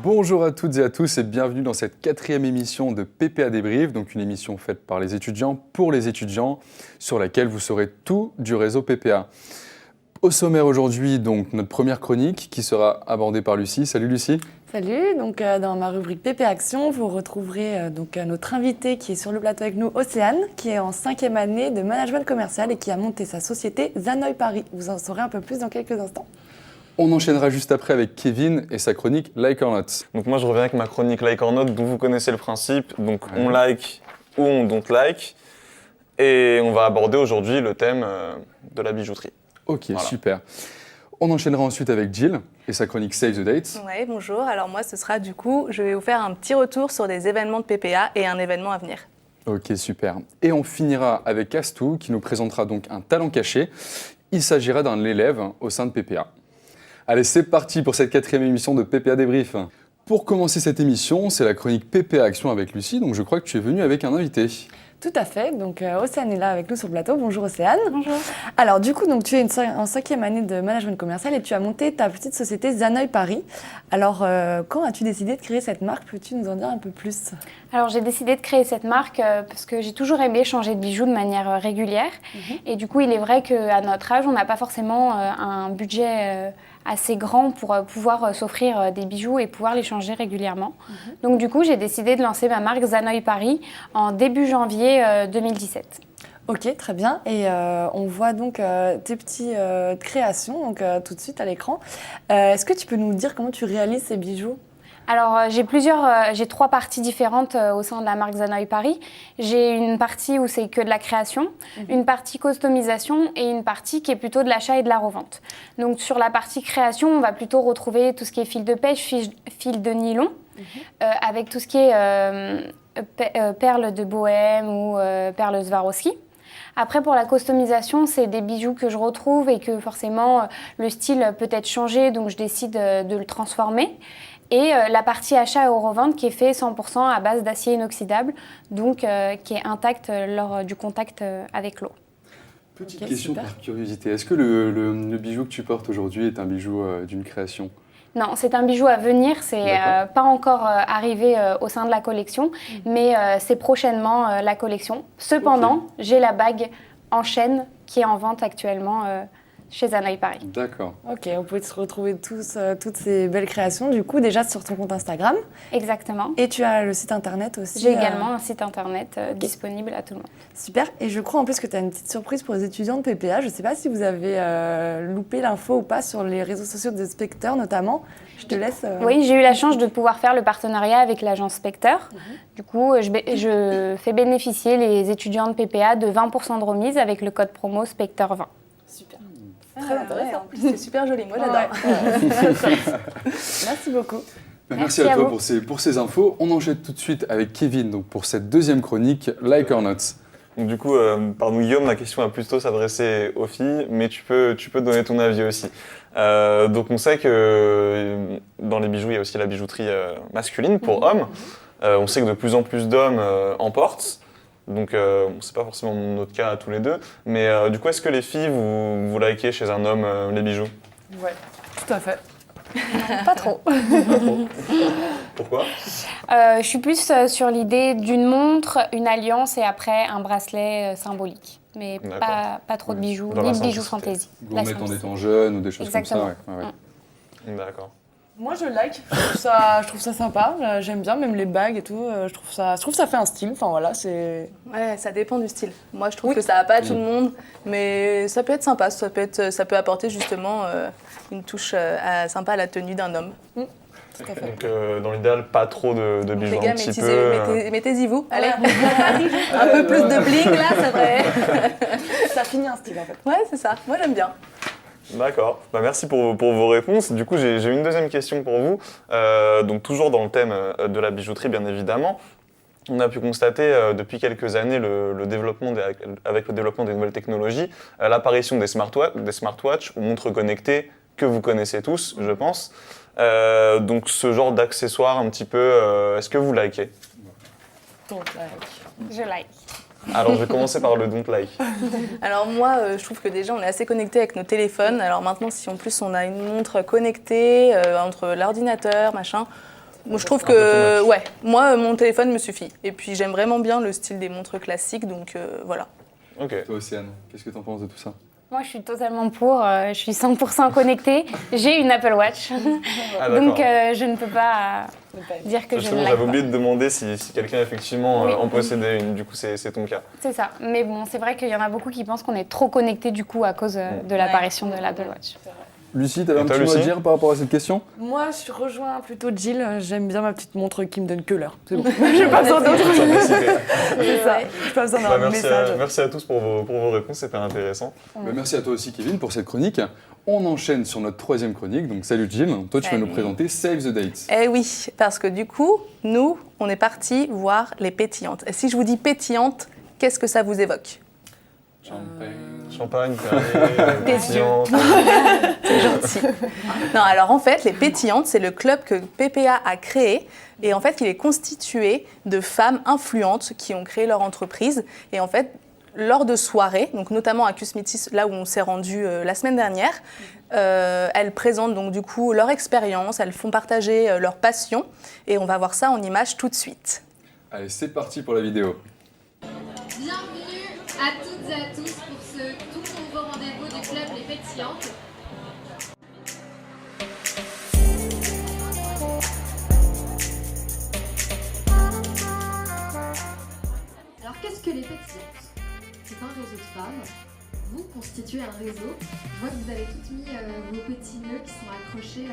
Bonjour à toutes et à tous et bienvenue dans cette 4e émission de PPA Débrief, donc une émission faite par les étudiants pour les étudiants, sur laquelle vous saurez tout du réseau PPA. Au sommaire aujourd'hui, donc notre première chronique qui sera abordée par Lucie. Salut Lucie. Salut, donc dans ma rubrique PPA Action, vous retrouverez notre invité qui est sur le plateau avec nous, Océane, qui est en 5e année de management commercial et qui a monté sa société Zanoy Paris. Vous en saurez un peu plus dans quelques instants. On enchaînera juste après avec Kevin et sa chronique Like or Not. Donc moi je reviens avec ma chronique Like or Not dont vous connaissez le principe. Donc on like ou on don't like. Et on va aborder aujourd'hui le thème de la bijouterie. Ok, Voilà. super. On enchaînera ensuite avec Jill et sa chronique Save the Date. Ouais, bonjour. Alors moi, ce sera du coup, je vais vous faire un petit retour sur des événements de PPA et un événement à venir. Ok, super. Et on finira avec Astou qui nous présentera donc un talent caché. Il s'agira d'un élève au sein de PPA. Allez, c'est parti pour cette 4e émission de PPA Débrief. Pour commencer cette émission, c'est la chronique PPA Action avec Lucie, donc je crois que tu es venue avec un invité. Tout à fait, donc Océane est là avec nous sur le plateau. Bonjour Océane. Bonjour. Alors du coup, donc, tu es en 5e année de management commercial et tu as monté ta petite société Zanoy Paris. Alors quand as-tu décidé de créer cette marque? Peux-tu nous en dire un peu plus? Alors j'ai décidé de créer cette marque parce que j'ai toujours aimé changer de bijoux de manière régulière. Et du coup, il est vrai qu'à notre âge, on n'a pas forcément un budget assez grand pour pouvoir s'offrir des bijoux et pouvoir les changer régulièrement. Donc du coup, j'ai décidé de lancer ma marque Zanoy Paris en début janvier 2017. Ok, très bien. Et on voit donc tes petites créations donc, tout de suite à l'écran. Est-ce que tu peux nous dire comment tu réalises ces bijoux? Alors j'ai 3 parties différentes au sein de la marque Zanoy Paris. J'ai une partie où c'est que de la création, une partie customisation et une partie qui est plutôt de l'achat et de la revente. Donc sur la partie création, on va plutôt retrouver tout ce qui est fil de pêche, fil de nylon, avec tout ce qui est perles de bohème ou perles Swarovski. Après, pour la customisation, c'est des bijoux que je retrouve et que forcément le style peut être changé, donc je décide de le transformer. Et la partie achat et revente qui est fait 100% à base d'acier inoxydable, donc qui est intacte lors du contact avec l'eau. Petite Ok, question super. par curiosité, est-ce que le bijou que tu portes aujourd'hui est un bijou d'une création? Non, c'est un bijou à venir, c'est D'accord. pas encore arrivé au sein de la collection, mais c'est prochainement la collection. Cependant, j'ai la bague en chaîne qui est en vente actuellement chez Zanoy Paris. D'accord. Ok, on peut se retrouver tous toutes ces belles créations du coup déjà sur ton compte Instagram. Exactement. Et tu as le site internet aussi. J'ai également un site internet disponible à tout le monde. Super. Et je crois en plus que tu as une petite surprise pour les étudiants de PPA. Je ne sais pas si vous avez loupé l'info ou pas sur les réseaux sociaux de Spectre notamment. Je te laisse. Oui, j'ai eu la chance de pouvoir faire le partenariat avec l'agence Spectre. Du coup, je fais bénéficier les étudiants de PPA de 20% de remise avec le code promo Spectre20. Super. Très intéressant. En plus, c'est super joli. Moi, j'adore. Merci beaucoup. Merci Merci à à toi vous. pour ces infos. On enchaîne tout de suite avec Kevin donc pour cette 2e chronique Like or Not. Donc du coup, pardon Guillaume, ma question va plutôt s'adresser aux filles, mais tu peux donner ton avis aussi. Donc on sait que dans les bijoux, il y a aussi la bijouterie masculine pour hommes. On sait que de plus en plus d'hommes en portent. Donc c'est pas forcément notre cas à tous les deux. Mais du coup, est-ce que les filles, vous likez chez un homme les bijoux? Ouais, tout à fait. Pas trop. Pourquoi? Je suis plus sur l'idée d'une montre, une alliance et après un bracelet symbolique. Mais pas trop de bijoux, Dans ni la de bijoux simplicité. fantaisie. Vous La remettez en simplicité. étant jeune ou des choses Exactement. comme ça. Ouais. D'accord. Moi, je like. Je trouve ça sympa. J'aime bien, même les bagues et tout. Je trouve que ça fait un style. Enfin voilà, c'est. Ouais, ça dépend du style. Moi, je trouve que ça va pas à tout le monde, mais ça peut être sympa. Ça peut apporter justement une touche sympa à la tenue d'un homme. Tout à fait. Donc dans l'idéal, pas trop de bijoux, Les gars, un petit peu. mettez-y vous. Allez, un peu plus de bling là, ça devrait. Ça finit un style en fait. Ouais, c'est ça. Moi, j'aime bien. D'accord, merci pour vos réponses. Du coup, j'ai une deuxième question pour vous. Donc toujours dans le thème de la bijouterie, bien évidemment. On a pu constater depuis quelques années avec le développement des nouvelles technologies, l'apparition des smartwatches ou montres connectées que vous connaissez tous, je pense. Donc ce genre d'accessoires un petit peu, est-ce que vous likez? Donc, Je like. Alors je vais commencer par le don't like. Alors moi, je trouve que déjà on est assez connecté avec nos téléphones. Alors maintenant, si en plus on a une montre connectée entre l'ordinateur, machin, Moi, je trouve Un peu que, too much. ouais, moi, mon téléphone me suffit. Et puis, j'aime vraiment bien le style des montres classiques, donc voilà. Ok. Toi, Océane, qu'est-ce que tu en penses de tout ça? Moi, je suis totalement pour. Je suis 100% connectée. J'ai une Apple Watch. Ah, Donc, d'accord. je ne peux pas dire que je ne Justement, l'ai j'avais pas. oublié de demander si quelqu'un effectivement Oui. en possédait une. Du coup, c'est ton cas. C'est ça. Mais bon, c'est vrai qu'il y en a beaucoup qui pensent qu'on est trop connecté du coup à cause de l'apparition de l'Apple Watch. Lucie, tu avais Et un toi, petit mot à Lucie dire par rapport à cette question? Moi, je rejoins plutôt Jill. J'aime bien ma petite montre qui me donne que l'heure. C'est bon. J'ai pas besoin d'autre. C'est ça. J'ai pas besoin Bah, d'avoir un message. merci à tous pour vos réponses, c'était intéressant. Bah, merci à toi aussi, Kevin, pour cette chronique. On enchaîne sur notre troisième chronique. Donc, salut Jill. Toi, tu vas nous Salut. présenter Save the Dates. Eh oui, parce que du coup, nous, on est partis voir les pétillantes. Et si je vous dis pétillantes, qu'est-ce que ça vous évoque? Champagne, Perrier, pétillante. C'est gentil. Non, alors en fait, les pétillantes, c'est le club que PPA a créé. Et en fait, il est constitué de femmes influentes qui ont créé leur entreprise. Et en fait, lors de soirées, donc notamment à Cusmitis, là où on s'est rendu la semaine dernière, elles présentent donc du coup leur expérience, elles font partager leur passion. Et on va voir ça en images tout de suite. Allez, c'est parti pour la vidéo. Bienvenue à toutes et à tous pour ce tout nouveau rendez-vous du club Les Pétillantes. Alors qu'est-ce que les Pétillantes? C'est un réseau de femmes. Vous constituez un réseau. Je vois que vous avez toutes mis vos petits nœuds qui sont accrochés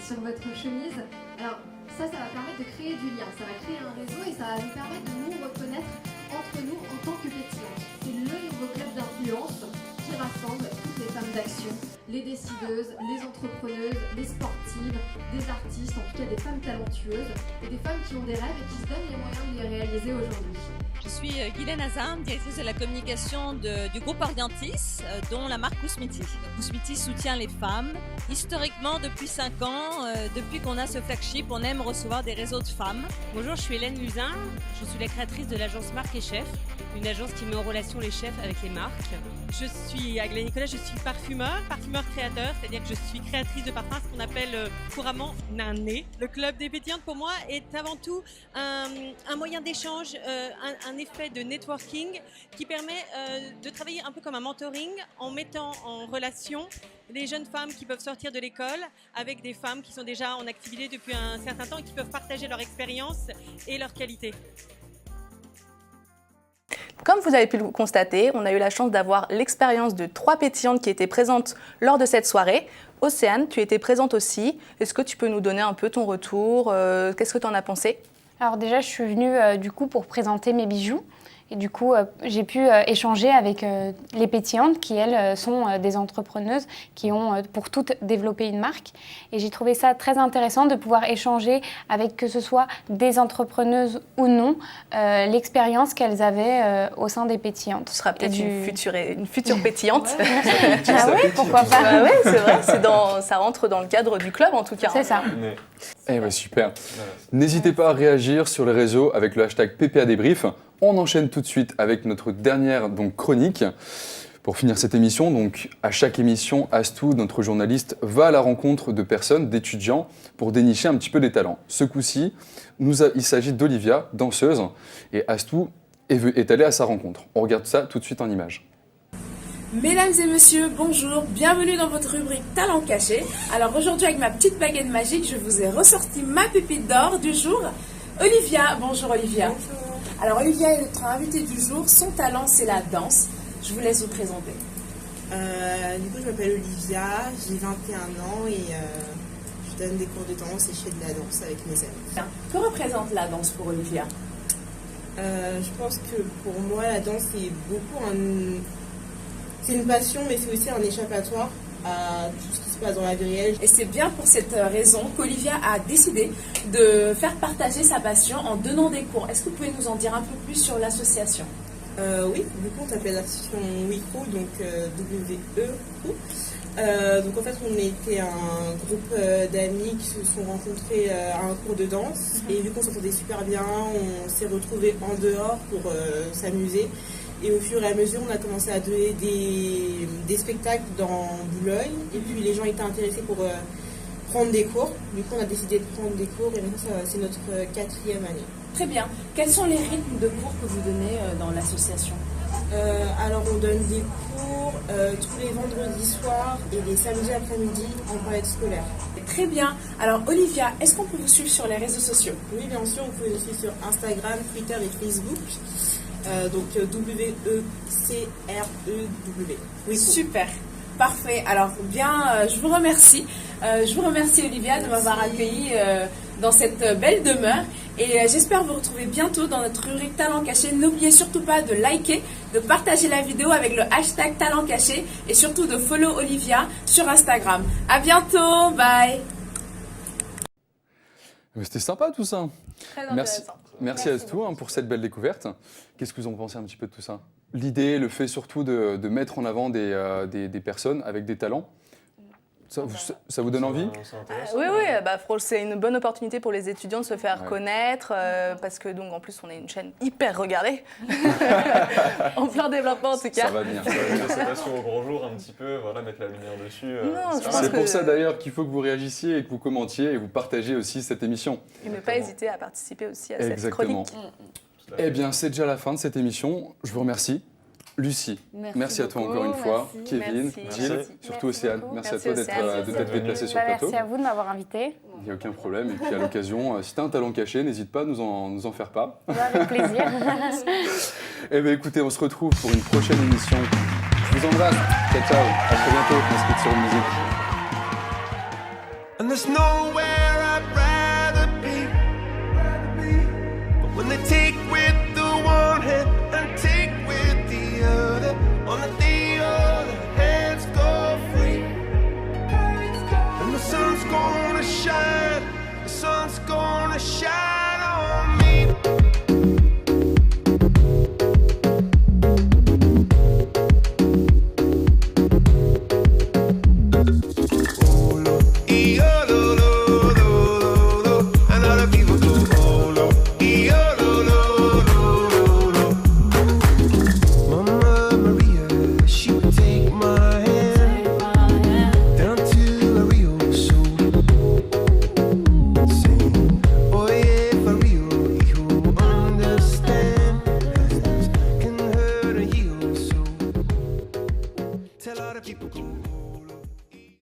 sur votre chemise. Alors ça va permettre de créer du lien. Ça va créer un réseau et ça va nous permettre de nous reconnaître entre nous en tant que pétillantes. C'est le nouveau club d'influence qui rassemble toutes les femmes d'action, les décideuses, les entrepreneuses, les sportives, des artistes, en tout cas des femmes talentueuses et des femmes qui ont des rêves et qui se donnent les moyens de les réaliser aujourd'hui. Je suis Guylaine Azam, directrice de la communication du groupe Orientis, dont la marque Kousmiti. Kousmiti soutient les femmes. Historiquement, depuis 5 ans, depuis qu'on a ce flagship, on aime recevoir des réseaux de femmes. Bonjour, je suis Hélène Luzin, je suis la créatrice de l'agence Marque et Chef, une agence qui met en relation les chefs avec les marques. Je suis Aglaé Nicolas, je suis parfumeur créateur, c'est-à-dire que je suis créatrice de parfums, ce qu'on appelle couramment nané. Le club des pétillantes pour moi est avant tout un moyen d'échange, un effet de networking qui permet de travailler un peu comme un mentoring en mettant en relation les jeunes femmes qui peuvent sortir de l'école avec des femmes qui sont déjà en activité depuis un certain temps et qui peuvent partager leur expérience et leur qualité. Comme vous avez pu le constater, on a eu la chance d'avoir l'expérience de 3 pétillantes qui étaient présentes lors de cette soirée. Océane, tu étais présente aussi. Est-ce que tu peux nous donner un peu ton retour? Qu'est-ce que tu en as pensé? Alors déjà, je suis venue du coup pour présenter mes bijoux. Et du coup, j'ai pu échanger avec les pétillantes qui, elles, sont des entrepreneuses qui ont pour toutes développé une marque. Et j'ai trouvé ça très intéressant de pouvoir échanger avec, que ce soit des entrepreneuses ou non, l'expérience qu'elles avaient au sein des pétillantes. Tu seras peut-être une future pétillante. Ah oui, pourquoi pas. Bah ouais, c'est vrai, ça rentre dans le cadre du club en tout cas. C'est ça. Eh ben super. N'hésitez pas à réagir sur les réseaux avec le hashtag PPA Débrief. On enchaîne tout de suite avec notre dernière chronique. Pour finir cette émission, à chaque émission, Astou, notre journaliste, va à la rencontre de personnes, d'étudiants, pour dénicher un petit peu des talents. Ce coup-ci, il s'agit d'Olivia, danseuse, et Astou est allée à sa rencontre. On regarde ça tout de suite en images. Mesdames et messieurs, bonjour, bienvenue dans votre rubrique Talent caché. Alors aujourd'hui, avec ma petite baguette magique, je vous ai ressorti ma pépite d'or du jour, Olivia. Bonjour Olivia. Bonjour. Alors Olivia est notre invitée du jour, son talent c'est la danse. Je vous laisse vous présenter. Du coup je m'appelle Olivia, j'ai 21 ans et je donne des cours de danse et je fais de la danse avec mes amis. Que représente la danse pour Olivia? Je pense que pour moi la danse c'est beaucoup c'est une passion mais c'est aussi un échappatoire à tout ce qui se passe dans la vie réelle. Et c'est bien pour cette raison qu'Olivia a décidé de faire partager sa passion en donnant des cours. Est-ce que vous pouvez nous en dire un peu plus sur l'association? Oui, du coup on s'appelle l'association WeCrew, donc W-E-Crew. Donc en fait on était un groupe d'amis qui se sont rencontrés à un cours de danse et vu qu'on s'entendait super bien, on s'est retrouvés en dehors pour s'amuser. Et au fur et à mesure, on a commencé à donner des spectacles dans Boulogne. Et puis les gens étaient intéressés pour prendre des cours. Du coup, on a décidé de prendre des cours et maintenant, c'est notre 4e année. Très bien. Quels sont les rythmes de cours que vous donnez dans l'association? Alors, on donne des cours tous les vendredis soirs et les samedis après-midi en période scolaire. Très bien. Alors, Olivia, est-ce qu'on peut vous suivre sur les réseaux sociaux? Oui, bien sûr, vous pouvez nous suivre sur Instagram, Twitter et Facebook. Donc, W-E-C-R-E-W. Oui, super. Parfait. Alors, bien, je vous remercie. Je vous remercie, Olivia, de m'avoir accueillie dans cette belle demeure. Et j'espère vous retrouver bientôt dans notre rubrique Talent Caché. N'oubliez surtout pas de liker, de partager la vidéo avec le hashtag Talent Caché et surtout de follow Olivia sur Instagram. À bientôt. Bye. C'était sympa tout ça. Très Merci, intéressant. merci à tous pour cette belle découverte. Qu'est-ce que vous en pensez un petit peu de tout ça? L'idée, le fait surtout de mettre en avant des personnes avec des talents, ça vous donne envie? Oui, c'est une bonne opportunité pour les étudiants de se faire connaître parce que donc en plus on est une chaîne hyper regardée, en plein développement en tout cas. Ça va bien. C'est pas sur au grand jour un petit peu, voilà, mettre la lumière dessus. C'est pour ça d'ailleurs qu'il faut que vous réagissiez et que vous commentiez et vous partagez aussi cette émission. Et ne pas hésiter à participer aussi à cette Exactement. chronique. Eh bien, c'est déjà la fin de cette émission. Je vous remercie. Lucie, merci à toi encore une fois. Kevin, Gilles, surtout Océane. Merci à toi de t'être déplacé sur le plateau. Merci à vous de m'avoir invité. Il n'y a aucun problème. Et puis à l'occasion, si tu as un talent caché, n'hésite pas à nous en faire part. Avec plaisir. Eh bien écoutez, on se retrouve pour une prochaine émission. Je vous embrasse. Ciao, ciao. À très bientôt. On se quitte sur une musique. And there's nowhere